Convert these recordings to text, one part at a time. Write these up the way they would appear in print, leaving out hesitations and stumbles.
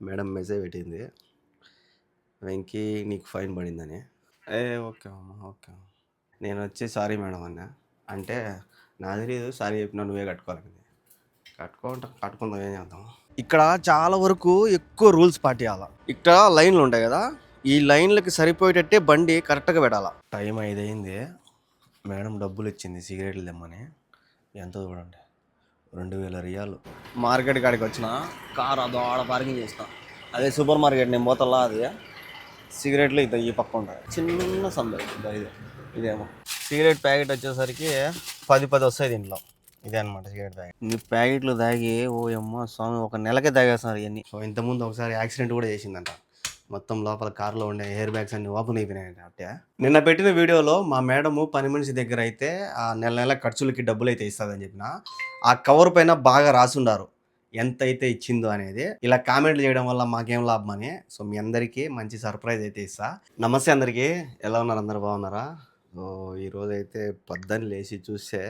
Madam message పెట్టింది. వెంకీ నీకు fine పడిందని. ఏ ఓకే అమ్మ ఓకే. నేనొచ్చి సారీ మేడం అన్నా. అంటే నాకు తెలీదు సారీ చెప్పినా నువ్వే కట్టుకోవాలని. కట్టుకుందాం ఏం చేద్దాం. ఇక్కడ చాలా వరకు ఎక్కువ రూల్స్ పాటించాల. ఇక్కడ లైన్లు ఉంటాయి కదా, ఈ లైన్లకి సరిపోయేటట్టే బండి కరెక్ట్గా పెట్టాల. టైం 5 అయింది. మేడం డబ్బులు ఇచ్చింది సిగరెట్లు తెమ్మని. ఎంతో చూడండి, 2000 రియాలు. మార్కెట్ కాడికి వచ్చిన కార్ అదో ఆడ పార్కింగ్ చేసిన. అదే సూపర్ మార్కెట్ నేను పోతల్లా, అది సిగరెట్లు ఇద్దా ఈ పక్క ఉంటుంది. చిన్న సంద ఇదేమో సిగరెట్ ప్యాకెట్ వచ్చేసరికి 10 వస్తాయి దీంట్లో. ఇదే అనమాట సిగరెట్ ప్యాకెట్. ఇన్ని ప్యాకెట్లు తాగి ఓ అమ్మ స్వామి ఒక నెలకే తాగేస్తున్నారు ఇవన్నీ. సో ఇంతకుముందు ఒకసారి యాక్సిడెంట్ కూడా చేసిందంట. మొత్తం లోపల కార్లో ఉండే ఎయిర్ బ్యాగ్స్ అన్ని ఓపెన్ అయిపోయినాయంట. అంటే నిన్న పెట్టిన వీడియోలో మా మేడము పని మనిషి దగ్గర అయితే ఆ నెల ఖర్చులకి డబ్బులు అయితే ఇస్తుందని చెప్పిన, ఆ కవర్ పైన బాగా రాసుండారు ఎంతైతే ఇచ్చిందో అనేది. ఇలా కామెంట్లు చేయడం వల్ల మాకేం లాభం అని. సో మీ అందరికీ మంచి సర్ప్రైజ్ అయితే ఇస్తా. నమస్తే అందరికీ, ఎలా ఉన్నారు? అందరు బాగున్నారా? సో ఈరోజు అయితే పొద్దున్న లేచి చూస్తే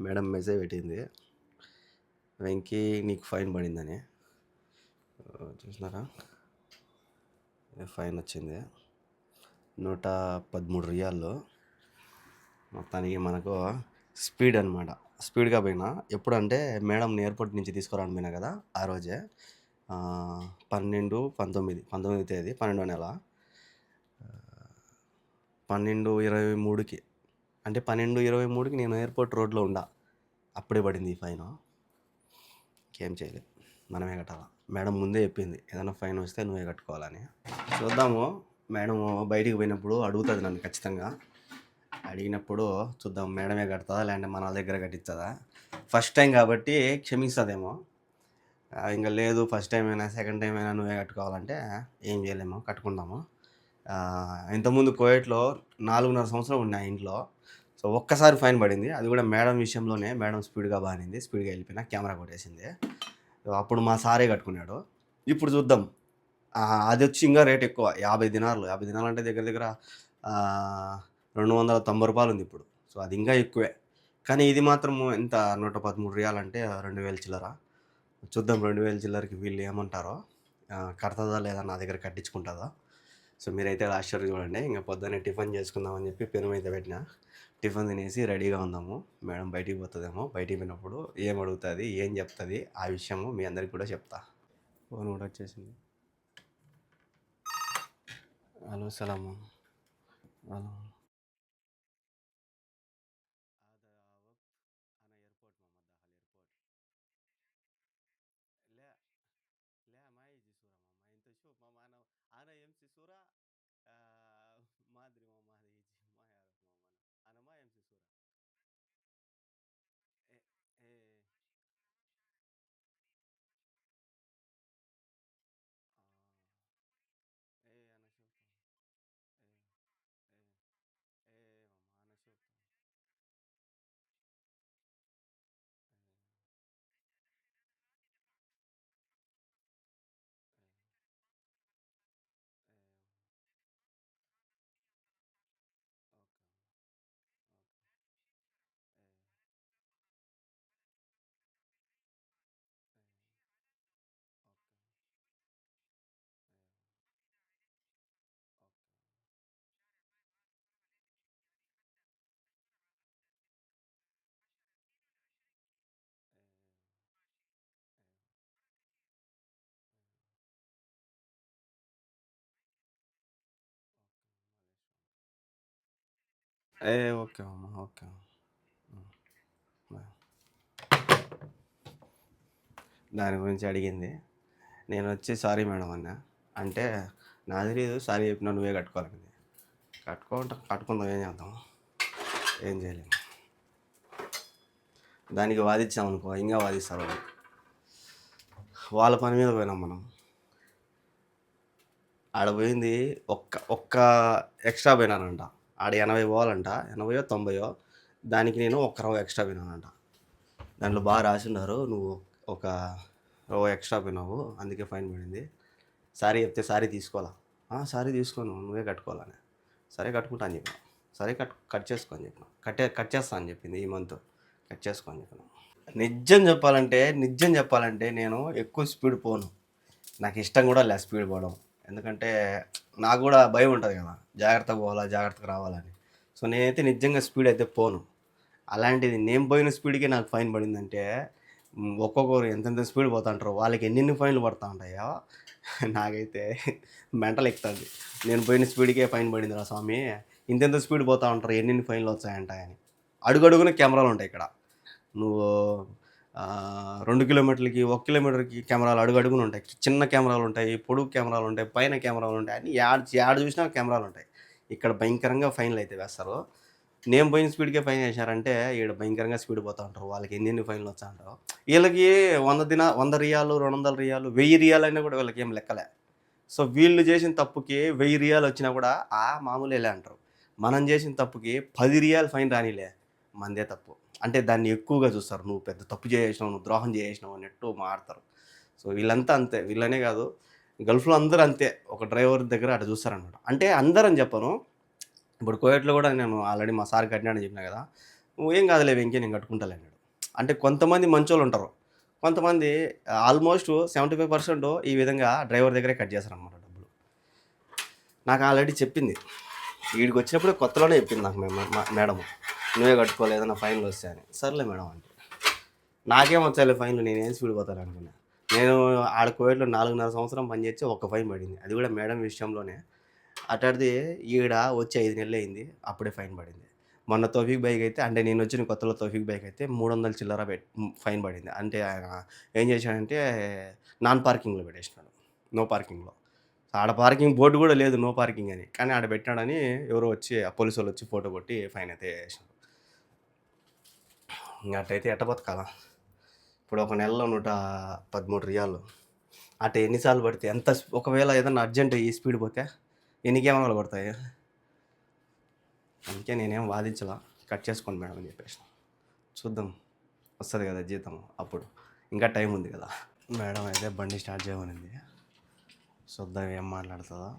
మేడం మెసేజ్ పెట్టింది, వెంకీ నీకు ఫైన్ పడిందని. చూసినారా? ఫైన్ వచ్చింది 113 రియాల్లో. మొత్తానికి మనకు స్పీడ్ అనమాట. స్పీడ్గా పోయినా. ఎప్పుడంటే మేడం ఎయిర్పోర్ట్ నుంచి తీసుకురావడం పోయినా కదా, ఆ రోజే 19 తేదీ 12వ నెల 12:23కి, అంటే 12:23కి నేను ఎయిర్పోర్ట్ రోడ్లో ఉండా. అప్పుడే పడింది ఈ ఫైన్. ఇంకేం చేయలేదు, మనమే కట్టాలా. మేడం ముందే చెప్పింది ఏదైనా ఫైన్ వస్తే నువ్వే కట్టుకోవాలని. చూద్దాము, మేడం బయటికి పోయినప్పుడు అడుగుతుంది నన్ను ఖచ్చితంగా. అడిగినప్పుడు చూద్దాం మేడమే కడుతుందా లేదంటే మన దగ్గర కట్టిస్తుందా. ఫస్ట్ టైం కాబట్టి క్షమిస్తుందేమో. ఇంకా లేదు ఫస్ట్ టైం అయినా సెకండ్ టైం అయినా నువ్వే కట్టుకోవాలంటే ఏం చేయలేము, కట్టుకుందాము. ఇంతకుముందు కోవిడ్లో 4.5 సంవత్సరం ఉన్నాయి ఇంట్లో. సో ఒక్కసారి ఫైన్ పడింది, అది కూడా మేడం విషయంలోనే. మేడం స్పీడ్గా బానింది, స్పీడ్గా వెళ్ళిపోయినా కెమెరా కొట్టేసింది. అప్పుడు మా సారే కట్టుకున్నాడు. ఇప్పుడు చూద్దాం. అది వచ్చి ఇంకా రేట్ ఎక్కువ, 50 దినార్లు. 50 దినాలు అంటే దగ్గర దగ్గర 290 రూపాయలు ఉంది ఇప్పుడు. సో అది ఇంకా ఎక్కువే. కానీ ఇది మాత్రము ఎంత, 113 రియాలంటే 2000 చిల్లర. చూద్దాం 2000 చిల్లరకి వీళ్ళు ఏమంటారో, కడతదా లేదా, నా దగ్గర కట్టించుకుంటుందా. సో మీరైతే లాస్ట్ వరకు చూడండి. ఇంకా పొద్దున్నే టిఫిన్ చేసుకుందామని చెప్పి పెరుగు అయితే పెట్టిన. టిఫిన్ తినేసి రెడీగా ఉందాము. మేడం బయటికి పోతుందేమో. బయటికి పోయినప్పుడు ఏం అడుగుతుంది, ఏం చెప్తుంది, ఆ విషయము మీ అందరికి కూడా చెప్తా. ఫోన్ కూడా వచ్చేసింది. హలో సలాము. హలో. ఓకే అమ్మా ఓకే. దాని గురించి అడిగింది. నేను వచ్చి సారీ మేడం అన్నా. అంటే నాకు తెలీదు సారీ చెప్పినా నువ్వే కట్టుకోవాలని. కట్టుకుందాం ఏం చేద్దాం, ఏం చేయలేము. దానికి వాదించామనుకో ఇంకా వాదిస్తారు వాళ్ళు. వాళ్ళ పని మీద పోయినాం మనం. ఆడ పోయింది ఒక్క ఎక్స్ట్రా పోయినానంట. ఆడ 80 పోవాలంట, 80 90. దానికి నేను 1 రవ్వ ఎక్స్ట్రా పోయినానంట. దాంట్లో బాగా రాసిన్నారు, నువ్వు ఒక రవ్వ ఎక్స్ట్రా పోయినావు అందుకే ఫైన్ పడింది. సారీ చెప్తే సారీ తీసుకోవాలా. సారీ తీసుకోను, నువ్వే కట్టుకోవాలని. సరే కట్టుకుంటా అని చెప్పిన. సరే కట్ చేసుకో అని చెప్పిన. కట్ చేస్తా అని చెప్పింది ఈ మంత్. కట్ చేసుకో అని చెప్పిన. నిజం చెప్పాలంటే నేను ఎక్కువ స్పీడ్ పోను. నాకు ఇష్టం కూడా లేదు స్పీడ్ పోవడం. ఎందుకంటే నాకు కూడా భయం ఉంటుంది కదా, జాగ్రత్తగా పోవాలా, జాగ్రత్తగా రావాలని. సో నేనైతే నిజంగా స్పీడ్ అయితే పోను. అలాంటిది నేను పోయిన స్పీడ్‌కే నాకు ఫైన్ పడిందంటే, ఒక్కొక్కరు ఎంతెంత స్పీడ్ పోతుంటారో వాళ్ళకి ఎన్నెన్ని ఫైన్‌లు పడతా ఉంటాయో నాకైతే మెంటల్ ఎక్కుతది. నేను పోయిన స్పీడ్‌కే ఫైన్ పడిందిరా స్వామి, ఇంతెంత స్పీడ్ పోతా ఉంటారు, ఎన్నెన్ని ఫైన్‌లు వచ్చాయంట అని. అడుగడుగున కెమెరాలుంటాయి ఇక్కడ. నువ్వు 2 కిలోమీటర్లకి, 1 కిలోమీటర్‌కి కెమెరాలు అడుగడుగున ఉంటాయి. చిన్న కెమెరాలుంటాయి, పొడుగు కెమెరాలుంటాయి, పైన కెమెరాలుంటాయి. అన్నీ యాడ చూసినా కెమెరాలుంటాయి. ఇక్కడ భయంకరంగా ఫైన్‌లయితే వేస్తారు. నేను పోయిన స్పీడ్‌కే ఫైన్ ఏశారంటే, ఈడ భయంకరంగా స్పీడ్ పోతా ఉంటారు. వాళ్ళకి ఎన్నెన్ని ఫైన్‌లు వచ్చాయంటారో. ఈళ్ళకి 100 రియాలు, 200 రియాలు, 1000 రియాలైనా కూడా వీళ్ళకేం లెక్కలే. సో, వీళ్ళు చేసిన తప్పుకి 1000 రియాలు వచ్చినా కూడా, మామూలేలే అంటారు. మనం చేసిన తప్పుకి 10 రియాలు ఫైన్ రానీలే, మనదే తప్పు. అంటే దాన్ని ఎక్కువగా చూస్తారు. నువ్వు పెద్ద తప్పు చేసేసినావు, నువ్వు ద్రోహం చేసేసినావు అన్నట్టు మాట్లాడతారు. సో, వీళ్ళంతా అంతే. వీళ్ళనే కాదు, గల్ఫ్‌లో అందరూ అంతే. ఒక డ్రైవర్ దగ్గర అట్లా చూస్తారనమాట. అంటే అందరని చెప్పను. ఇప్పుడు కోవిడ్‌లో కూడా నేను ఆల్రెడీ మా సార్ కట్టినాడని చెప్పినా కదా! "నువ్వేం కాదులే వెంకీ, నేను కట్టుకుంటాలే" అన్నాడు. అంటే కొంతమంది మంచోళ్ళుంటారు. కొంతమంది ఆల్మోస్ట్ 75% ఈ విధంగా డ్రైవర్ దగ్గరే కట్ చేస్తారనమాట డబ్బులు. నాకు ఆల్రెడీ చెప్పింది. ఈడికొచ్చినప్పుడే కొత్తలోనే చెప్పింది నాకు మేడము. "నువ్వే కట్టుకోవాలి ఏదైనా ఫైన్‌లు వస్తే" అని. సర్లే మేడం అంటే. నాకేం వచ్చాయిలే ఫైన్‌లు, నేనేం స్పీడ్ పోతాను అనుకున్నా. నేను ఆడ కువైట్‌లో 4.5 సంవత్సరం పని చేస్తే ఒక్క ఫైన్ పడింది. అది కూడా మేడం విషయంలోనే. అట్లాంటిది ఈడ వచ్చి 5 నెలలయింది. అప్పుడే ఫైన్ పడింది. మొన్న తౌఫీక్ బైక్ అయితే, అంటే నేనొచ్చిన కొత్తలో తౌఫీక్ బైక్ అయితే 300 చిల్లర ఫైన్ పడింది. అంటే ఆయన ఏం చేశాడంటే నాన్ పార్కింగ్‌లో పెట్టేసినాడు. నో పార్కింగ్‌లో. ఆడ పార్కింగ్ బోర్డ్ కూడా లేదు, నో పార్కింగ్ అని. కానీ ఆడ పెట్టినాడని ఎవరో వచ్చి పోలీసోళ్ళొచ్చి ఫోటో కొట్టి ఫైన్ అయితే ఏసినారు. ఇంక అట్టయితే ఎట్ట బతకాలా? ఇప్పుడు ఒక నెలలో 113 రియాలు. అటు ఎన్ని సార్లు పడితే ఎంత ఒకవేళ ఏదన్నా అర్జెంట్ ఈ స్పీడ్ పోతే ఎన్ని కెమెరాలు పడతాయి? అందుకే నేనేం వాదించలా. కట్ చేసుకోండి మేడం అని చెప్పేసిన. చూద్దాం, వస్తుంది కదా జీతం అప్పుడు. ఇంకా టైం ఉంది కదా. మేడం అయితే బండి స్టార్ట్ చేయమనింది. చూద్దాం ఏం మాట్లాడుతుందో.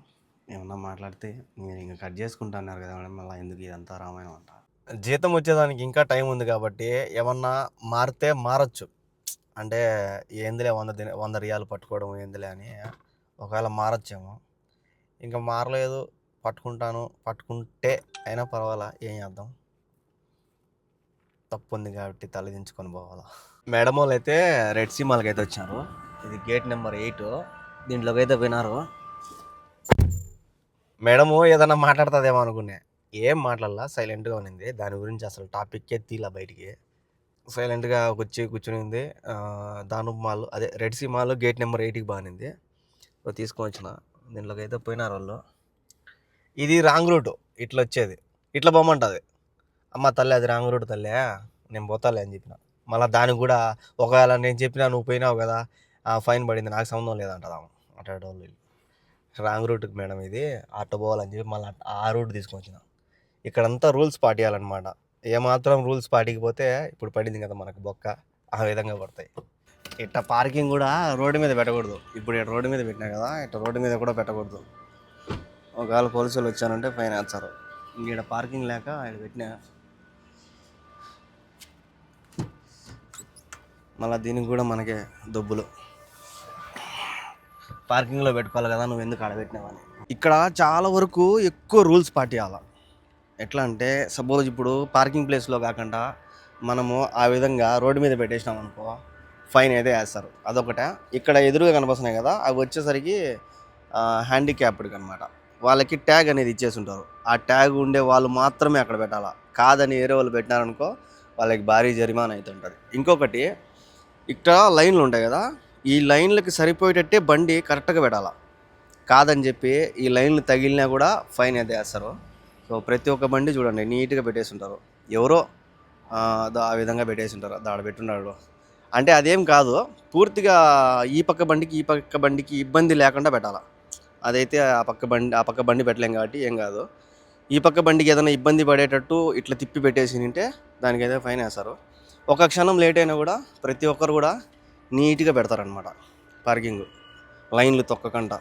ఏమన్నా మాట్లాడితే మీరు ఇంకా కట్ చేసుకుంటా అన్నారు కదా మేడం, మళ్ళీ ఎందుకు ఇదంతా రామాయణం అంట. జీతం వచ్చేదానికి ఇంకా టైం ఉంది కాబట్టి ఏమన్నా మారితే మారచ్చు. అంటే ఏందిలే 100 రియాలు పట్టుకోవడం ఏందిలే అని ఒకవేళ మారచ్చేమో. ఇంకా మారలేదు, పట్టుకుంటే అయినా పర్వాలా, ఏం చేద్దాం, తప్పు ఉంది కాబట్టి తలదించుకొని పోవాలా. మేడం వాళ్ళు అయితే రెడ్ సీ మాల్కి అయితే వచ్చారు. ఇది గేట్ నెంబర్ 8. దీంట్లోకి అయితే పోయినారు. మేడము ఏదన్నా మాట్లాడుతుందేమో అనుకునే, ఏం మాట్లాడాల, సైలెంట్గా ఉన్నింది. దాని గురించి అసలు టాపిక్కే తీలా బయటికి. సైలెంట్గా వచ్చి కూర్చునింది. దాను మాల్, అదే red sea mall gate number 8కి బాగుంది. తీసుకొని వచ్చిన. దీంట్లోకి అయితే పోయినారు వాళ్ళు. ఇది రాంగ్ రూట్, ఇట్లా వచ్చేది, ఇట్లా పోమంటుంది. అమ్మ తల్లి, అది రాంగ్ రూట్ తల్లే, నేను పోతాలే అని చెప్పిన. మళ్ళీ దానికి కూడా ఒకవేళ నేను చెప్పినా నువ్వు పోయినావు కదా, ఫైన్ పడింది, నాకు సంబంధం లేదంటదా అట్లాంటి వాళ్ళు. రాంగ్ రూట్కి మేడం ఇది, అట్ట పోవాలని చెప్పి మళ్ళీ ఆ రూట్ తీసుకొని వచ్చిన. ఇక్కడంతా రూల్స్ పాటియాలన్నమాట. ఏమాత్రం రూల్స్ పాటికపోతే ఇప్పుడు పడింది కదా మనకు బొక్క, ఆ విధంగా పడతాయి. ఇట్ట పార్కింగ్ కూడా రోడ్డు మీద పెట్టకూడదు. ఇప్పుడు ఇట్లా రోడ్డు మీద పెట్టినా కదా, ఇట్లా రోడ్డు మీద కూడా పెట్టకూడదు. ఒకవేళ పోలీసులు వచ్చారంటే ఫైన్ వేస్తారు. ఇక్కడ పార్కింగ్ లేక ఇక్కడ పెట్టినా. మళ్ళీ దీనికి కూడా మనకే దొబ్బులు. పార్కింగ్లో పెట్టుకోవాలి కదా, నువ్వు ఎందుకు ఆడ పెట్టినావని. ఇక్కడ చాలా వరకు ఎక్కువ రూల్స్ పాటియాల. ఎట్లా అంటే సపోజ్ ఇప్పుడు పార్కింగ్ ప్లేస్లో కాకుండా మనము ఆ విధంగా రోడ్డు మీద పెట్టేసినాం అనుకో, ఫైన్ అయితే వేస్తారు. అదొకటే. ఇక్కడ ఎదురుగా కనిపిస్తున్నాయి కదా, అవి వచ్చేసరికి హ్యాండిక్యాప్డ్కి అనమాట. వాళ్ళకి ట్యాగ్ అనేది ఇచ్చేసి ఉంటారు. ఆ ట్యాగ్ ఉండే వాళ్ళు మాత్రమే అక్కడ పెట్టాలా. కాదని వేరే వాళ్ళు పెట్టినారనుకో వాళ్ళకి భారీ జరిమానా అయితే ఉంటుంది. ఇంకొకటి, ఇక్కడ లైన్లు ఉంటాయి కదా, ఈ లైన్లకి సరిపోయేటట్టే బండి కరెక్ట్గా పెట్టాలా. కాదని చెప్పి ఈ లైన్లు తగిలినా కూడా ఫైన్ అయితే వేస్తారు. సో ప్రతి ఒక్క బండి చూడండి నీట్గా పెట్టేసి ఉంటారు. ఎవరో ఆ విధంగా పెట్టేసి ఉంటారు. ఆడ పెట్టున్నాడు అంటే అదేం కాదు, పూర్తిగా ఈ పక్క బండికి ఇబ్బంది లేకుండా పెట్టాలి. అదైతే ఆ పక్క బండి పెట్టలేం కాబట్టి ఏం కాదు. ఈ పక్క బండికి ఏదైనా ఇబ్బంది పడేటట్టు ఇట్లా తిప్పి పెట్టేసి ఉంటే దానికైతే ఫైన్ వేస్తారు. ఒక క్షణం లేట్ అయినా కూడా ప్రతి ఒక్కరు కూడా నీట్గా పెడతారనమాట పార్కింగ్, లైన్లు తొక్కకుండా.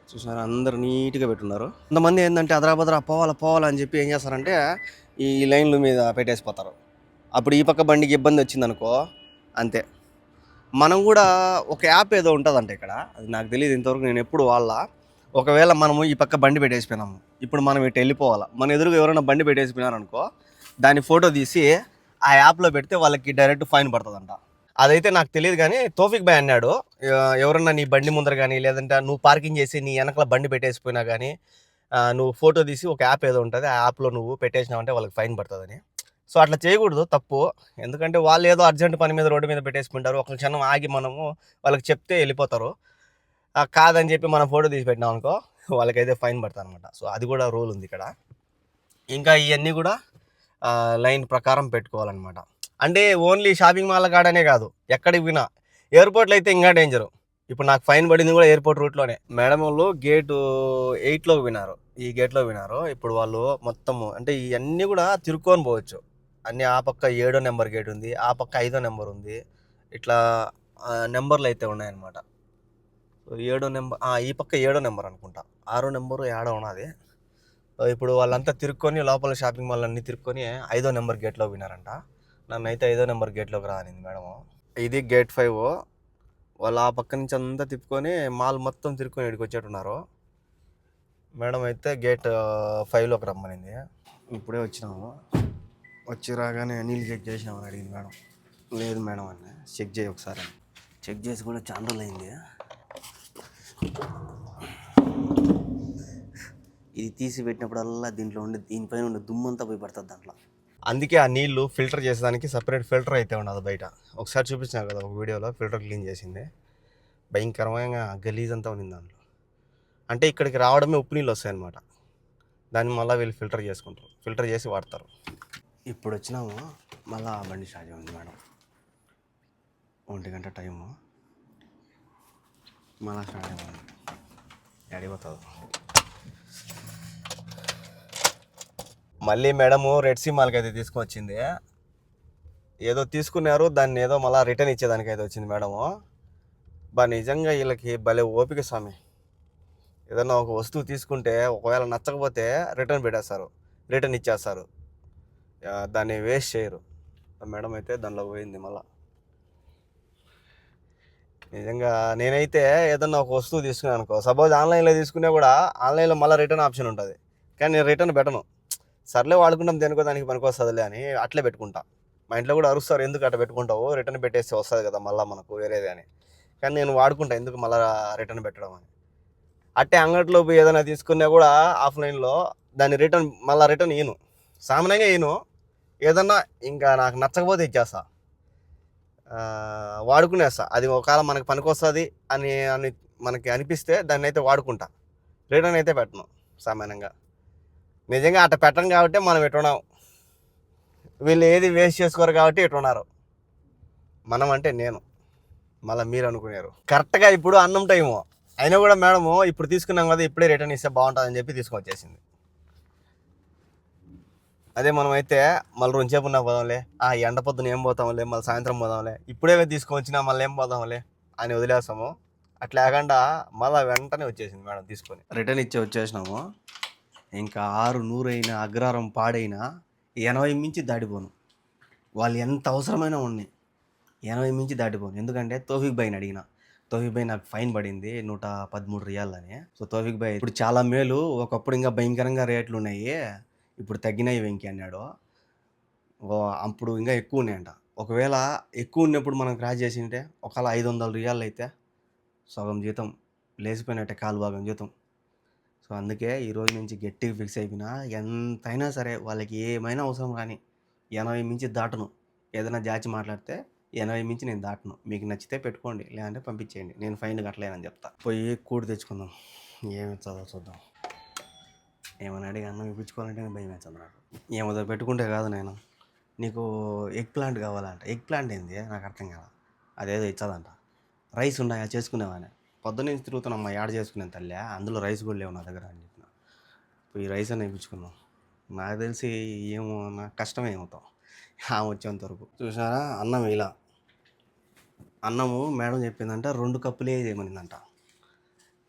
చూసారా, అందరు నీట్గా పెట్టున్నారు. కొంతమంది ఏంటంటే అదరాబదరా పోవాలని చెప్పి ఏం చేస్తారంటే ఈ లైన్ల మీద పెట్టేసిపోతారు. అప్పుడు ఈ పక్క బండికి ఇబ్బంది వచ్చిందనుకో అంతే, మనం కూడా ఒక యాప్ ఏదో ఉంటుందంట ఇక్కడ, అది నాకు తెలియదు ఇంతవరకు, నేను ఎప్పుడు వాళ్ళ. ఒకవేళ మనము ఈ పక్క బండి పెట్టేసిపోయినాము, ఇప్పుడు మనం ఇటు వెళ్ళిపోవాలా, మన ఎదురుగా ఎవరైనా బండి పెట్టేసిపోయినారు అనుకో, దాని ఫోటో తీసి ఆ యాప్లో పెడితే వాళ్ళకి డైరెక్ట్ ఫైన్ పడుతుందంట. అదైతే నాకు తెలియదు కానీ తోఫిక్ భాయ్ అన్నాడు, ఎవరన్నా నీ బండి ముందర కానీ లేదంటే నువ్వు పార్కింగ్ చేసి నీ వెనకల బండి పెట్టేసిపోయినా కానీ నువ్వు ఫోటో తీసి ఒక యాప్ ఏదో ఉంటుంది, ఆ యాప్లో నువ్వు పెట్టేసినావంటే వాళ్ళకి ఫైన్ పడుతుందని. సో అట్లా చేయకూడదు, తప్పు. ఎందుకంటే వాళ్ళు ఏదో అర్జెంట్ పని మీద రోడ్డు మీద పెట్టేసుకుంటారు, ఒక క్షణం ఆగి మనము వాళ్ళకి చెప్తే వెళ్ళిపోతారు. కాదని చెప్పి మనం ఫోటో తీసి పెట్టినాం అనుకో, వాళ్ళకైతే ఫైన్ పడతారు అనమాట. సో అది కూడా రూల్ ఉంది ఇక్కడ. ఇంకా ఇవన్నీ కూడా లైన్ ప్రకారం పెట్టుకోవాలన్నమాట. అంటే ఓన్లీ షాపింగ్ మాల్ కాడనే కాదు, ఎక్కడికి వినా. ఎయిర్పోర్ట్లో అయితే ఇంకా డేంజరు. ఇప్పుడు నాకు ఫైన్ పడింది కూడా ఎయిర్పోర్ట్ రూట్లోనే. మేడం వాళ్ళు గేటు 8లోకి వినారు, ఈ గేట్లో వినారు. ఇప్పుడు వాళ్ళు మొత్తము అంటే ఇవన్నీ కూడా తిరుక్కొని పోవచ్చు. అన్నీ ఆ పక్క 7వ నెంబర్ గేట్ ఉంది, ఆ పక్క 5వ నెంబర్ ఉంది, ఇట్లా నెంబర్లు అయితే ఉన్నాయన్నమాట. 7వ నెంబర్, ఈ పక్క 7వ నెంబర్ అనుకుంటా, 6వ నెంబరు ఏడో ఉన్నది. ఇప్పుడు వాళ్ళంతా తిరుక్కొని లోపల షాపింగ్ మాల్ అన్నీ తిరుక్కొని 5వ నెంబర్ గేట్లో వినారంట. నన్ను అయితే 5వ నెంబర్ గేట్లోకి రానింది మేడం. ఇది గేట్ 5. వాళ్ళు ఆ పక్క నుంచి అంతా తిప్పుకొని మాల్ మొత్తం తిరుక్కొని ఇక్కడికి వచ్చేట్టున్నారు. మేడం అయితే గేట్ 5లోకి రమ్మనింది. ఇప్పుడే వచ్చినాము, వచ్చి రాగానే నీళ్ళు చెక్ చేసినామని అడిగింది మేడం. లేదు మేడం అన్న, చెక్ చేయి ఒకసారి. చెక్ చేసి కూడా చాలా రోజులు అయింది. ఇది తీసి పెట్టినప్పుడల్లా దీంట్లో ఉండే దీనిపైన ఉండే దుమ్మంతా పోయి పడుతుంది దాంట్లో. అందుకే ఆ నీళ్లు ఫిల్టర్ చేసేదానికి సపరేట్ ఫిల్టర్ అయితే ఉండదు బయట. ఒకసారి చూపించినారు కదా ఒక వీడియోలో, ఫిల్టర్ క్లీన్ చేసింది. భయంకరమైన గలీజ్ అంతా ఉంది దాంట్లో. అంటే ఇక్కడికి రావడమే ఉప్పు నీళ్ళు వస్తాయన్నమాట, దాన్ని మళ్ళీ వీళ్ళు ఫిల్టర్ చేసుకుంటారు, ఫిల్టర్ చేసి వాడతారు. ఇప్పుడు వచ్చినాము, మళ్ళీ బండి స్టార్ట్ అయింది మేడం. 1 గంట టైము, మళ్ళీ స్టార్ట్ అయింది. అడిగిపోతుంది. మళ్ళీ మేడము రెడ్ సీ మాల్కి అయితే తీసుకొచ్చింది. ఏదో తీసుకున్నారు, దాన్ని ఏదో మళ్ళీ రిటర్న్ ఇచ్చేదానికి అయితే వచ్చింది మేడము. నిజంగా వీళ్ళకి భలే ఓపిక స్వామి. ఏదన్నా ఒక వస్తువు తీసుకుంటే ఒకవేళ నచ్చకపోతే రిటర్న్ పెట్టేస్తారు, రిటర్న్ ఇచ్చేస్తారు, దాన్ని వేస్ట్ చేయరు. మేడం అయితే దానిలో పోయింది మళ్ళా. నిజంగా నేనైతే ఏదన్నా ఒక వస్తువు తీసుకున్నాను అనుకో, సపోజ్ ఆన్లైన్లో తీసుకున్నా కూడా ఆన్లైన్లో మళ్ళీ రిటర్న్ ఆప్షన్ ఉంటుంది, కానీ నేను రిటర్న్ పెట్టను. సర్లే వాడుకుంటాం, దేనికో దానికి పనికి వస్తుందిలే అని అట్లే పెట్టుకుంటా. మా ఇంట్లో కూడా అరుస్తారు, ఎందుకు అట్లా పెట్టుకుంటావు, రిటర్న్ పెట్టేస్తే వస్తుంది కదా మళ్ళీ మనకు వేరేది అని. కానీ నేను వాడుకుంటా, ఎందుకు మళ్ళీ రిటర్న్ పెట్టడం అని. అట్టే అంగట్లో పోయి ఏదైనా తీసుకున్నా కూడా ఆఫ్లైన్లో దాన్ని రిటర్న్ ఇయ్యను, సామాన్యంగా ఇయ్యను. ఏదన్నా ఇంకా నాకు నచ్చకపోతే ఇచ్చేస్తా, వాడుకునేస్తా. అది ఒకవేళ మనకు పనికి వస్తుంది అని అని మనకి అనిపిస్తే దాన్ని అయితే వాడుకుంటా, రిటర్న్ అయితే పెట్టను సామాన్యంగా. నిజంగా అట్ట పెట్టను కాబట్టి మనం ఎట్టున్నాం, వీళ్ళు ఏది వేస్ట్ చేసుకోరు కాబట్టి ఎట్టున్నారు. మనం అంటే నేను, మళ్ళీ మీరు అనుకున్నారు. కరెక్ట్గా ఇప్పుడు అన్నం టైము అయినా కూడా మేడము ఇప్పుడు తీసుకున్నాం కదా, ఇప్పుడే రిటర్న్ ఇస్తే బాగుంటుందని చెప్పి తీసుకొచ్చేసింది. అదే మనం అయితే మళ్ళీ 2 సేపు ఉన్నా పోదాంలే, ఎండ పొద్దున ఏం పోతాంలే, మళ్ళీ సాయంత్రం పోదాంలే, ఇప్పుడే తీసుకొచ్చినా మళ్ళీ ఏం పోదాంలే అని వదిలేస్తాము. అట్లా లేకుండా మళ్ళీ వెంటనే వచ్చేసింది మేడం తీసుకొని. రిటర్న్ ఇచ్చి వచ్చేసినాము. ఇంకా 600 అయినా అగ్రహారం పాడైనా 80 మించి దాటిపోను. వాళ్ళు ఎంత అవసరమైనా ఉన్నాయి, 80 మించి దాటిపోను. ఎందుకంటే తోఫిక్ భాయ్ని అడిగిన, తోఫిక్ భాయ్ నాకు ఫైన్ పడింది 113 రియాలని. సో తోఫిక్ భాయ్ ఇప్పుడు చాలా మేలు, ఒకప్పుడు ఇంకా భయంకరంగా రేట్లు ఉన్నాయి, ఇప్పుడు తగ్గినాయి వెంకీ అన్నాడు. అప్పుడు ఇంకా ఎక్కువ ఉన్నాయంట. ఒకవేళ ఎక్కువ ఉన్నప్పుడు మనం క్రాస్ చేసింటే ఒకవేళ 500 రియాలు అయితే సగం జీతం లేచిపోయినట్టే, కాలు భాగం జీతం. సో అందుకే ఈరోజు నుంచి గట్టిగా ఫిక్స్ అయిపోయినా, ఎంతైనా సరే వాళ్ళకి ఏమైనా అవసరం కానీ 80 మించి దాటను. ఏదైనా జాచి మాట్లాడితే 80 మించి నేను దాటను. మీకు నచ్చితే పెట్టుకోండి, లేదంటే పంపించేయండి, నేను ఫైన్ కట్టలేనని చెప్తా. పోయి కూడి తెచ్చుకుందాం, ఏమి చదువు చూద్దాం. ఏమైనా అడిగి అన్నం ఇప్పించుకోవాలంటే భయం వేస్తుంది నాకు. ఏమో పెట్టుకుంటే కాదు, నేను నీకు ఎగ్ ప్లాంట్ కావాలంట. ఎగ్ ప్లాంట్ ఏంది నాకు అర్థం కాదు, అదేదో ఇచ్చదంట. రైస్ ఉన్నాయా చేసుకునేవాని, పొద్దున్నే తిరుగుతున్నామ్మా, యాడ్ చేసుకునే తల్లి, అందులో రైస్ కూడా లేవు నా దగ్గర అని చెప్పిన. ఈ రైస్ అని ఇప్పించుకున్నాం. నాకు తెలిసి ఏమో నాకు కష్టమే ఏమవుతాం ఆమె వచ్చేంత వరకు. చూసారా అన్నం ఇలా, అన్నము మేడం చెప్పిందంట 2 కప్పులే చేయమనిందంట.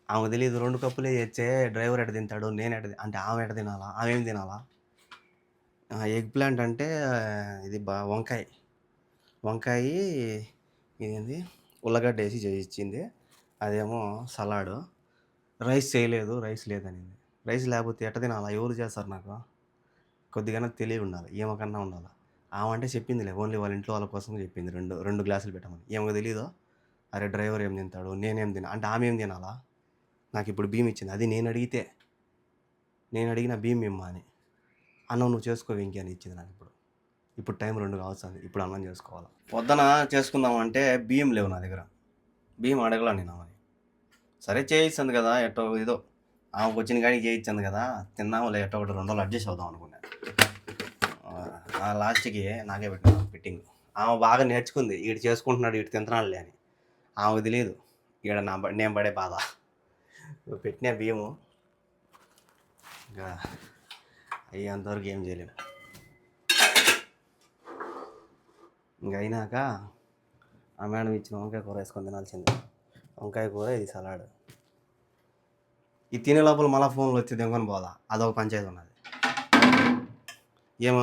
ఆమెకు తెలియదు 2 కప్పులే చేస్తే డ్రైవర్ ఎట తింటాడు, నేను అంటే ఆమె ఎట తినాలా, ఆమె ఏం తినాలా. ఎగ్ ప్లాంట్ అంటే ఇది వంకాయ, ఇదేంది ఉల్లగడ్డ వేసి చేయించింది. అదేమో సలాడు. రైస్ చేయలేదు, రైస్ లేదనింది. రైస్ లేకపోతే ఎట్ట తినాలా? ఎవరు చేస్తారు నాకు? కొద్దిగన్నా తెలివి ఉండాలి. ఈమెకన్నా ఉండాల. ఆమె అంటే చెప్పిందిలే. ఓన్లీ వాళ్ళ ఇంట్లో వాళ్ళ కోసం చెప్పింది. 2 గ్లాసులు పెట్టమని. ఈమెకు తెలీదు. అరే డ్రైవర్ ఏం తింటాడు? నేనేం తినా? అంటే ఆమె ఏం తినాలా? నాకిప్పుడు బియ్యం ఇచ్చింది. అది నేను అడిగిన బియ్యం ఇమ్మా అని. అన్నం నువ్వు చేసుకో వెంకీ అని ఇచ్చింది నాకిప్పుడు. ఇప్పుడు టైం 2 కావస్తుంది. ఇప్పుడు అన్నం చేసుకోవాలి. పొద్దున చేసుకుందామంటే బియ్యం లేవు నా దగ్గర. బియ్యం అడగలా నేను ఆమెని. సరే చేయిస్తుంది కదా ఎట్టో ఏదో ఆమెకు వచ్చిన కాడికి చేయించింది కదా, తిన్నాములే ఎట్టో ఒకటి 2 రోజులు అడ్జస్ట్ అవుదాం అనుకున్నా. లాస్ట్కి నాకే పెట్టిన ఫిట్టింగ్. ఆమె బాగా నేర్చుకుంది. ఈడు చేసుకుంటున్నాడు, ఈడు తింటున్నాడులే అని. ఆమెకు తెలియదు ఈడ నేను పడే బాధ. పెట్టిన బియ్యము ఇంకా అయ్యేంతవరకు ఏం చేయలేము. ఇంక అయినాక ఆ మేడం ఇచ్చిన వంకాయ కూర వేసుకొని తినాల్సిందే. వంకాయ కూర, ఇది సలాడ్. ఈ తినే లోపల మళ్ళీ ఫోన్లు వచ్చి దెంగని పోదా, అదొక పంచాయతీ ఉన్నది. ఏమో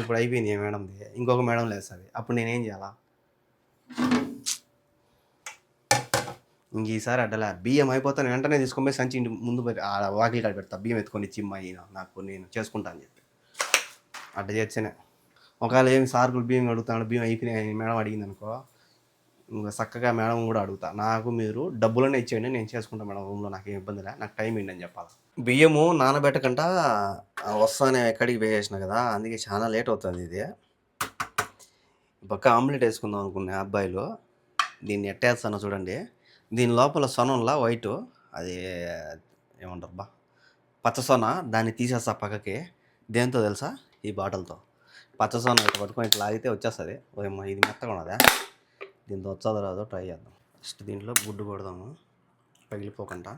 ఇప్పుడు అయిపోయింది మేడంది, ఇంకొక మేడం లేస్తుంది. అప్పుడు నేనేం చేయాలా? ఇంక ఈసారి అడ్డలే. బియ్యం అయిపోతాను వెంటనే తీసుకొని పోయి సంచి ఇంటి ముందు వాకిలి కాడ పెడతా. బియ్యం ఎత్తుకొని ఇచ్చి ఇమ్మాయి నాకు నేను చేసుకుంటా అని చెప్పి అడ్డ చేస్తేనే. ఒకవేళ ఏమి సార్కులు బియ్యం అడుగుతాను, బియ్యం అయిపోయినాయి మేడం అడిగింది అనుకో, ఇంకా చక్కగా మేడం కూడా అడుగుతా, నాకు మీరు డబ్బులనే ఇచ్చేయండి, నేను చేసుకుంటాను మేడం రూమ్లో, నాకేం ఇబ్బంది లే, నాకు టైం ఏంటి అని చెప్పాలి. బియ్యము నానబెట్టకుండా వస్తానే ఎక్కడికి వేసేసిన కదా, అందుకే చాలా లేట్ అవుతుంది. ఇది పక్క ఆమ్లెట్ వేసుకుందాం అనుకునే అబ్బాయిలు. దీన్ని ఎట్టేస్తానో చూడండి. దీని లోపల సొనంలా వైటు, అది ఏమంటారు బా, పచ్చ సొన, దాన్ని తీసేస్తా పక్కకి. దేంతో తెలుసా? ఈ బాటిల్తో. పచ్చ సొన ఇట్లా పట్టుకొని ఇట్లా లాగితే వచ్చేస్తుంది. ఓయమ్మ ఇది మెత్తగా ఉన్నదా, దీంతో వచ్చేదో రాదో ట్రై చేద్దాం. ఫస్ట్ దీంట్లో గుడ్డు కొడదాము పగిలిపోకుండా.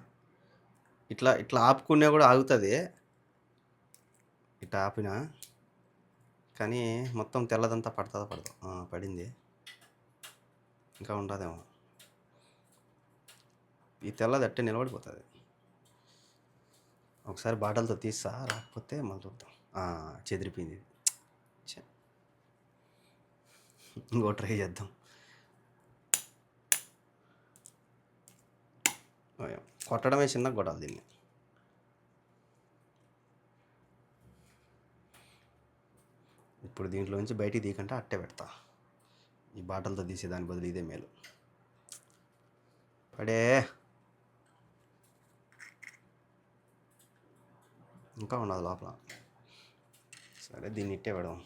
ఇట్లా ఆపుకునే కూడా ఆగుతుంది. ఇట్లా ఆపినా కానీ మొత్తం తెల్లదంతా పడదు. పడింది, ఇంకా ఉండదేమో. ఈ తెల్లది అట్టే నిలబడిపోతుంది. ఒకసారి బాటిల్తో తీస్తా, రాకపోతే మళ్ళీ చూద్దాం. చెదిరిపోయింది. ఇంకో ట్రై చేద్దాం. కొట్టడమే చిన్నగా కొట్టాలి దీన్ని. ఇప్పుడు దీంట్లోంచి బయటికి తీయకంటే అట్టే పెడతా. ఈ బాటిల్తో తీసే దాని బదులు ఇదే మేలు. పడే ఇంకా ఉన్నది లోపల. సరే దీన్ని ఇట్టే పెడదాం.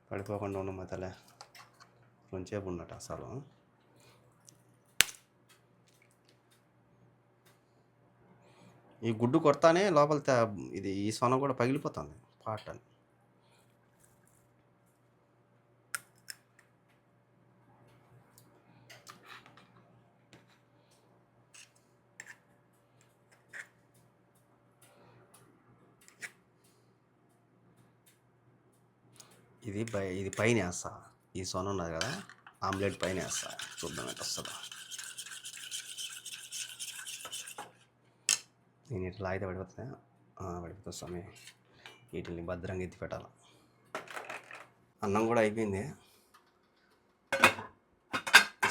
పడిపోకుండా ఉన్న మతలే కొంచెంసేపు ఉన్నట్టు అసలు. ఈ గుడ్డు కొడతానే లోపల ఇది ఈ సొన కూడా పగిలిపోతుంది పాట అని. ఇది పైన వేస్తా. ఈ సొన ఉన్నది కదా, ఆమ్లెట్ పైన వేస్తా. చూద్దాం ఎట్లా వస్తుందా. నేను ఇట్లా అయితే పడిపోతుందా? పడిపోతుంది సమయం. వీటిని భద్రంగా ఎత్తి పెట్టాలి. అన్నం కూడా అయిపోయింది.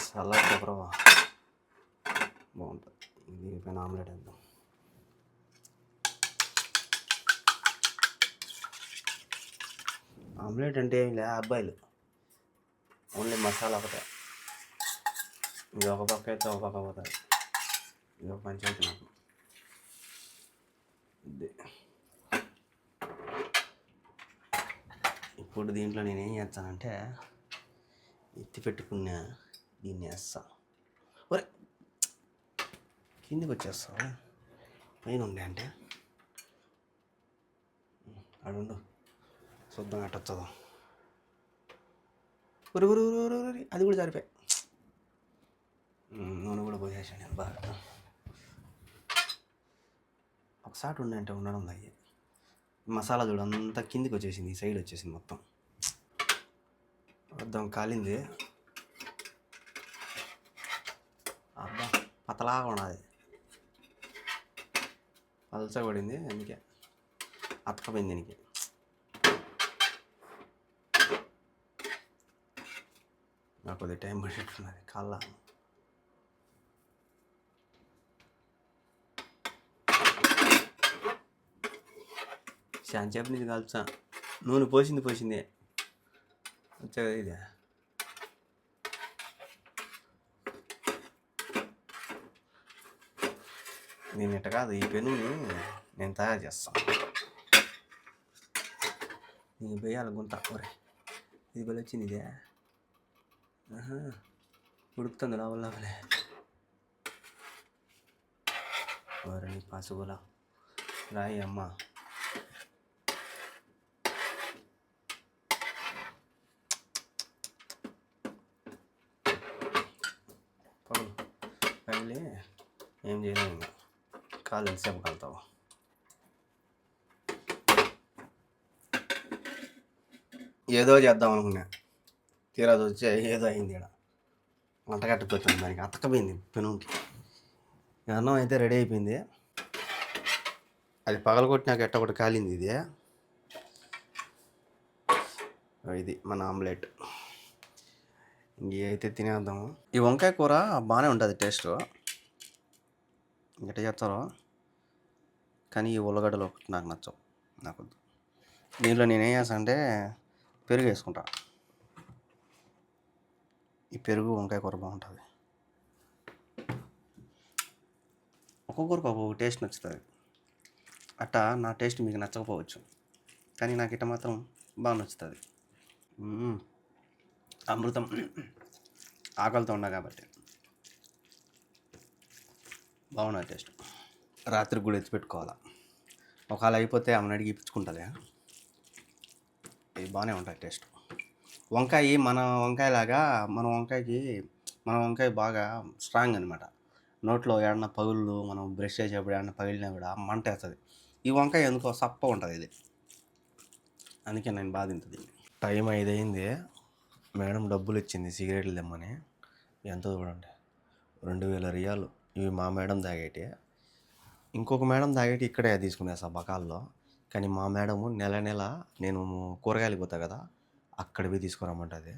సలాడ్ పేపరవా బాగుంటుంది. దీనిపైన ఆమ్లెట్ వేద్దాం. ఆమ్లెట్ అంటే ఏం లే అబ్బాయిలు, ఓన్లీ మసాలా ఒకటే. ఇది ఒక పక్క అయితే ఒక పక్క పోతుంది. ఇది ఒక పంచాయతీ నాకు. ఇప్పుడు దీంట్లో నేనేం చేస్తానంటే ఎత్తి పెట్టుకున్నా దీన్ని వేస్తా. ఒరే కిందికి వచ్చేస్తా. పైన ఉండే అంటే అడుండు చూద్దాం ఎట్ట వచ్చదా. ఊరి ఊరి ఊరి ఊరి అది కూడా సరిపోయి. నూనె కూడా పోసేసాను నేను బాగా. ఒకసారి ఉండే అంటే ఉండడం అయ్యి. మసాలా చూడు అంతా కిందికి వచ్చేసింది, ఈ సైడ్ వచ్చేసింది మొత్తం. వద్దాం కాలింది. అబ్బా పతలాగా ఉన్నది, పలచబడింది, అందుకే అతకపోయింది దీనికి. నాకు కొద్దిగా టైం పట్టేట్టున్నది కాళ్ళ. శాంచేపు నుంచి కాల్చా. నూనె పోసింది వచ్చా కదా ఇది. నేను ఇట్ట కాదు, ఈ పెనుని నేను తయారు చేస్తాను. నీకు వేయాలి గుంత. ఒరే ఇది బలి వచ్చింది ఇదే. ఉడుకుతుంది లోపలే. ఒరే నీ పసుగులా రాయి అమ్మ. పగిలి ఏం చేయలేము ఇంకా. కాలు ఎంతసేపు కలుతావు. ఏదో చేద్దాం అనుకున్నా, తీరా వచ్చి ఏదో అయింది. ఇక్కడ వంట కట్టుకొచ్చింది, దానికి అతకపోయింది పెనుకి. అన్నం అయితే రెడీ అయిపోయింది. అది పగలగొట్టినాక ఎట్ట ఒకటి కాలింది. ఇది మన ఆమ్లెట్. ఇవి అయితే తినేద్దాము. ఈ వంకాయ కూర బాగానే ఉంటుంది టేస్ట్, ఎట్ట చేస్తారో. కానీ ఈ ఉల్లగడ్డలు ఒకటి నాకు నచ్చవు. నాకు దీంట్లో నేనేం చేస్తాను అంటే పెరుగు వేసుకుంటా. ఈ పెరుగు వంకాయ కూర బాగుంటుంది. ఒక్కొక్కరికి ఒక్కొక్క టేస్ట్ నచ్చుతుంది. అట్టా నా టేస్ట్ మీకు నచ్చకపోవచ్చు, కానీ నాకు ఇట్ట మాత్రం బాగా నచ్చుతుంది. అమృతం. ఆకలితో ఉన్నా కాబట్టి బాగున్నది టేస్ట్. రాత్రికి కూడా ఎత్తిపెట్టుకోవాలా. ఒకవేళ అయిపోతే ఆమెను అడిగి ఇప్పించుకుంటుంది. ఇవి బాగానే ఉంటాయి టేస్ట్. వంకాయ మన వంకాయ బాగా స్ట్రాంగ్ అనమాట. నోట్లో ఏడన్నా పగుళ్ళు, మనం బ్రష్ చేసేప్పుడు ఏడన్నా పగిలినా కూడా మంట వేస్తుంది. ఈ వంకాయ ఎందుకో సప్ప ఉంటుంది ఇది, అందుకే నేను బాధ తింటుంది. టైం 5 అయింది. మేడం డబ్బులు ఇచ్చింది సిగరెట్లు తెమ్మని. ఎంతో చూడండి, 2000 రియాలు. ఇవి మా మేడం తాగేటి. ఇంకొక మేడం తాగేటి ఇక్కడే తీసుకునేసా బకాల్లో. కానీ మా మేడము నెల నేను కూరగాయలు పోతా కదా, అక్కడివి తీసుకురమ్మంటుంది.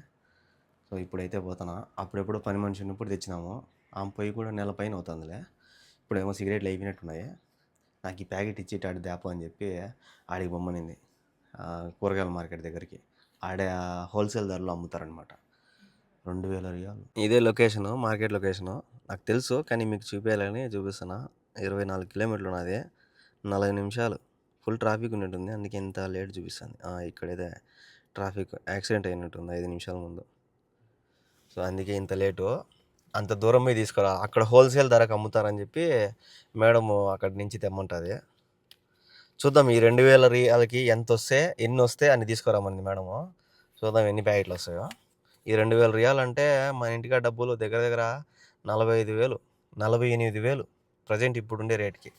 సో ఇప్పుడైతే పోతున్నా. అప్పుడెప్పుడు పని మనిషి ఉన్నప్పుడు తెచ్చినాము. ఆమె పోయి కూడా నెల పైన అవుతుందిలే. ఇప్పుడేమో సిగరెట్లు అయిపోయినట్టున్నాయి. నాకు ఈ ప్యాకెట్ ఇచ్చి ఆడి దేపో అని చెప్పి ఆడికి బొమ్మనింది, కూరగాయల మార్కెట్ దగ్గరికి. ఆడే హోల్సేల్ ధరలో అమ్ముతారనమాట. 2000 రియాలు. ఇదే లొకేషను, మార్కెట్ లొకేషను నాకు తెలుసు, కానీ మీకు చూపించాలని చూపిస్తున్నా. 24 కిలోమీటర్లు ఉన్నది, 40 నిమిషాలు. ఫుల్ ట్రాఫిక్ ఉన్నట్టుంది, అందుకే ఇంత లేట్ చూపిస్తుంది. ఇక్కడైతే ట్రాఫిక్ యాక్సిడెంట్ అయినట్టుంది 5 నిమిషాల ముందు. సో అందుకే ఇంత లేటు. అంత దూరం పోయి తీసుకురా, అక్కడ హోల్సేల్ ధరకు అమ్ముతారని చెప్పి మేడము అక్కడి నుంచి తెమ్మంటుంది. చూద్దాం ఈ 2000 రియాలకి ఎన్ని వస్తే అన్ని తీసుకురామంది మేడము. చూద్దాం ఎన్ని ప్యాకెట్లు వస్తాయో. ఈ 2000 రియాలు అంటే మన ఇంటికా డబ్బులు దగ్గర 45,000, 48,000 ప్రజెంట్ ఇప్పుడుండే రేటుకి.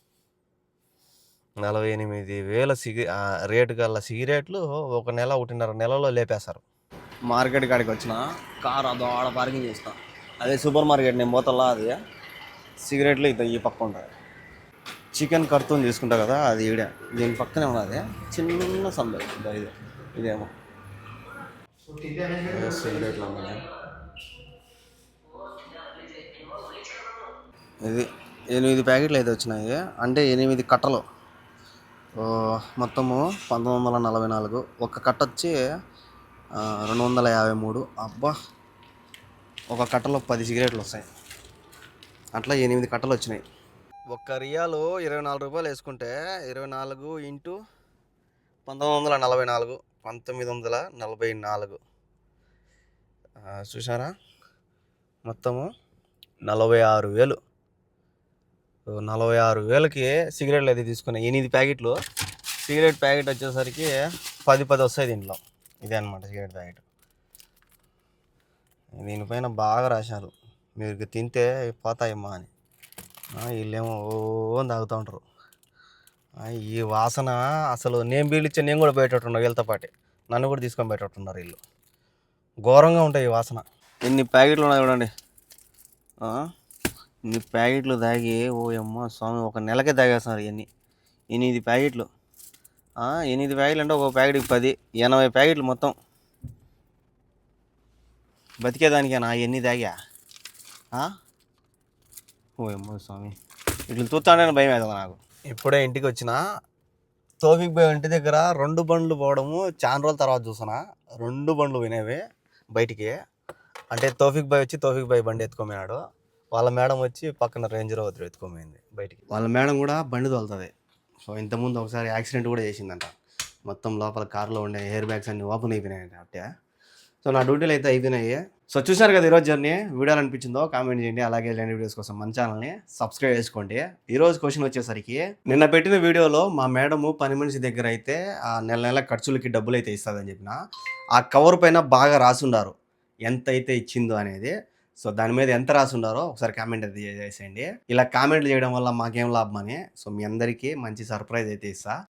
48,000 రేటు గల సిగరెట్లు 1.5 నెలలో లేపేస్తారు. మార్కెట్ కాడికి వచ్చిన కారు అదో ఆడ పార్కింగ్ చేసిన. అదే సూపర్ మార్కెట్ నేను పోతల్లా. అది సిగరెట్లు ఈ పక్క ఉంటుంది. చికెన్ కర్తూని తీసుకుంటా కదా, అది ఈడే దీని పక్కనే ఉన్నది. చిన్న సందు ఇదేమో సిగరెట్లు అమ్మాయి. ఇది 8 ప్యాకెట్లు అయితే వచ్చినాయి, అంటే 8 కట్టలు. మొత్తము 1944. ఒక కట్ట వచ్చి 253. అబ్బా, ఒక కట్టలో 10 సిగరెట్లు వస్తాయి. అట్లా 8 కట్టలు వచ్చినాయి. 1 రియాలు 24 రూపాయలు వేసుకుంటే 24 ఇంటూ 1944, 1944. చూసారా, మొత్తము 46,000. 46,000కి సిగరెట్లు అయితే తీసుకున్నాయి. 8 ప్యాకెట్లు. సిగరెట్ ప్యాకెట్ వచ్చేసరికి 10 వస్తాయి దీంట్లో. ఇదే అనమాట సిగరెట్ ప్యాకెట్. దీనిపైన బాగా రాశారు, మీరు తింటే పోతాయమ్మా అని. వీళ్ళేమో తాగుతూ ఉంటారు. ఈ వాసన అసలు నేను బీళ్ళిచ్చే నేను కూడా పోయేటట్టున్నా, వీళ్ళతో పాటే నన్ను కూడా తీసుకొని పోయేటట్టున్నారు వీళ్ళు. ఘోరంగా ఉంటాయి ఈ వాసన. ఎన్ని ప్యాకెట్లు ఉన్నాయి చూడండి. ఇన్ని ప్యాకెట్లు తాగి అమ్మ స్వామి, ఒక నెలకే తాగేస్తున్నారు ఇవన్నీ. 8 ప్యాకెట్లు. 8 ప్యాకెట్లు అంటే ఒక ప్యాకెట్కి 10, 80 ప్యాకెట్లు మొత్తం. బతికేదానికేనా ఎన్ని తాగా ఓ ఏమో స్వామి ఇట్లా చూస్తానే భయం అవుతుంది నాకు. ఇప్పుడే ఇంటికి వచ్చిన తోఫిక్ భాయ్ ఇంటి దగ్గర 2 బండ్లు పోవడము చాలా రోజుల తర్వాత చూసానా. 2 బండ్లు వినేవి బయటికి. అంటే తోఫిక్ భాయ్ బండి ఎత్తుకోమన్నాడు, వాళ్ళ మేడం వచ్చి పక్కన రేంజ్ రోవర్ ఎత్తుకోమైంది బయటికి. వాళ్ళ మేడం కూడా బండి తోలుతుంది. సో ఇంతకుముందు ఒకసారి యాక్సిడెంట్ కూడా చేసిందంట. మొత్తం లోపల కార్లో ఉండే ఎయిర్ బ్యాగ్స్ అన్ని ఓపెన్ అయిపోయినాయంట అంటే. సో నా డ్యూటీలు అయితే అయిపోయినాయి. సో చూసారు కదా ఈరోజు జర్నీ. వీడియోలు అనిపించిందో కామెంట్ చేయండి. అలాగే ఇలాంటి వీడియోస్ కోసం మన ఛానల్ని సబ్స్క్రైబ్ చేసుకోండి. ఈరోజు క్వశ్చన్ వచ్చేసరికి, నిన్న పెట్టిన వీడియోలో మా మేడము పని మనిషి దగ్గర అయితే ఆ నెల నెల ఖర్చులకి డబ్బులు అయితే ఇస్తుందని చెప్పిన, ఆ కవర్ పైన బాగా రాసుండారు ఎంత అయితే ఇచ్చిందో అనేది. సో దాని మీద ఎంత రాసుండారో ఒకసారి కామెంట్ అయితే చేసేయండి. ఇలా కామెంట్లు చేయడం వల్ల మాకేం లాభం అని. సో మీ అందరికీ మంచి సర్ప్రైజ్ అయితే ఇస్తా.